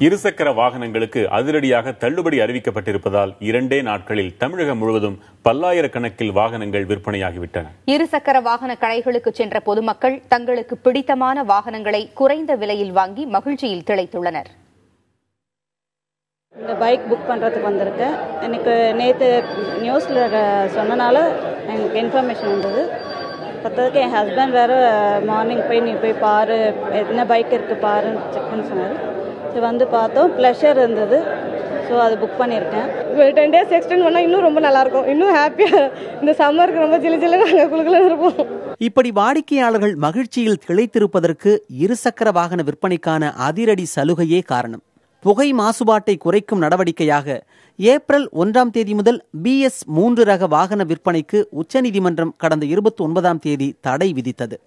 இருசக்கர வாகனங்களுக்கு அதிரடியாக தள்ளுபடி அறிவிக்கப்பட்டிருப்பதால் 2 நாட்களில் தமிழகம் முழுவதும் பல்லாயிரக்கணக்கில் வாகனங்கள் விற்பனையாகிவிட்டன. இருசக்கர வாகன கடைகளுக்கு சென்ற பொதுமக்கள் தங்களுக்கு பிடித்தமான வாகனங்களை குறைந்த விலையில் வாங்கி மகிழ்ச்சியில் திளைத்துள்ளனர். இந்த பைக் புக் பண்ணுறதுக்கு வந்திருக்கேன். எனக்கு நேற்று நியூஸில் சொன்னனால எனக்கு இன்ஃபர்மேஷன் வந்தது. பத்ததுக்கு என் ஹஸ்பண்ட் வேறு மார்னிங் போய் நீ போய் பாரு, என்ன பைக் இருக்குது பாருன்னு செக் பண்ணி சொன்னார். ஸோ வந்து பார்த்தோம், ப்ளஷர் இருந்தது. ஸோ அது புக் பண்ணியிருக்கேன். 10 days எக்ஸ்டெண்ட் பண்ணால் இன்னும் ரொம்ப நல்லாயிருக்கும். இன்னும் ஹாப்பியாக இந்த சம்மருக்கு ரொம்ப ஜிலு நாங்கள் குழுக்குள்ள இருப்போம். இப்படி வாடிக்கையாளர்கள் மகிழ்ச்சியில் திளைத்திருப்பதற்கு இருசக்கர வாகன விற்பனைக்கான அதிரடி சலுகையே காரணம். புகை மாசுபாட்டை குறைக்கும் நடவடிக்கையாக ஏப்ரல் 1ஆம் தேதி முதல் BS3 ரக வாகன விற்பனைக்கு உச்சநீதிமன்றம் கடந்த 29ஆம் தேதி தடை விதித்தது.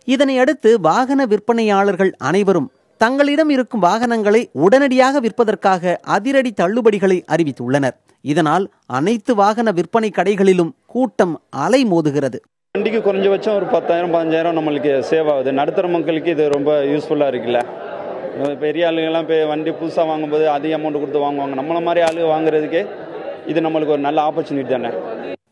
இதனையடுத்து வாகன விற்பனையாளர்கள் அனைவரும் தங்களிடம் இருக்கும் வாகனங்களை உடனடியாக விற்பதற்காக அதிரடி தள்ளுபடிகளை அறிவித்துள்ளனர். இதனால் அனைத்து வாகன விற்பனை கடைகளிலும் கூட்டம் அலைமோதுகிறது. வண்டிக்கு குறைஞ்சபட்சம் ஒரு 10,000-15,000 நம்மளுக்கு சேவ் ஆகுது. நடுத்தர மக்களுக்கு இது ரொம்ப யூஸ்ஃபுல்லாக இருக்குல்ல. பெரிய ஆளுங்கெல்லாம் இப்போ வண்டி புதுசாக வாங்கும்போது அதிக அமௌண்ட் கொடுத்து வாங்குவாங்க. நம்மள மாதிரி ஆளு வாங்குறதுக்கே இது நம்மளுக்கு ஒரு நல்ல ஆப்பர்ச்சுனிட்டி தானே.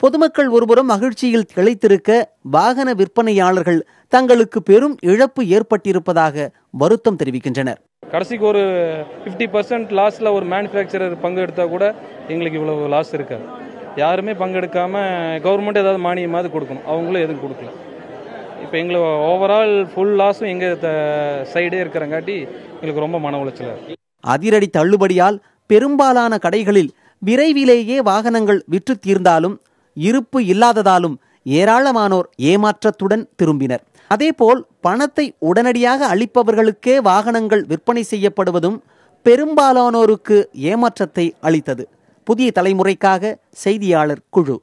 பொதுமக்கள் ஒருபுறம் மகிழ்ச்சியில் திளைத்திருக்க, வாகன விற்பனையாளர்கள் தங்களுக்கு பெரும் இழப்பு ஏற்பட்டிருப்பதாக வருத்தம் தெரிவிக்கின்றனர். கடைசிக்கு ஒரு 50% லாஸ்ல ஒரு மேனுஃபேக்சரர் பங்கு எடுத்தா கூட எங்களுக்கு இவ்வளவு லாஸ் இருக்காது. யாருமே பங்கெடுக்காம கவர்மெண்ட் ஏதாவது மானியமாவது கொடுக்கணும், அவங்களும் எதுவும் கொடுக்கல. இப்போ எங்களுக்கு ஓவரால் ஃபுல் லாஸும் எங்கள் சைடே இருக்கிறங்காட்டி எங்களுக்கு ரொம்ப மன உளைச்சல். அதிரடி தள்ளுபடியால் பெரும்பாலான கடைகளில் விரைவிலேயே வாகனங்கள் விற்று தீர்ந்தாலும் இருப்பு இல்லாததாலும் ஏராளமானோர் ஏமாற்றத்துடன் திரும்பினர். அதேபோல் பணத்தை உடனடியாக அளிப்பவர்களுக்கே வாகனங்கள் விற்பனை செய்யப்படுவதும் பெரும்பாலானோருக்கு ஏமாற்றத்தை அளித்தது. புதிய தலைமுறைக்காக செய்தியாளர் குழு.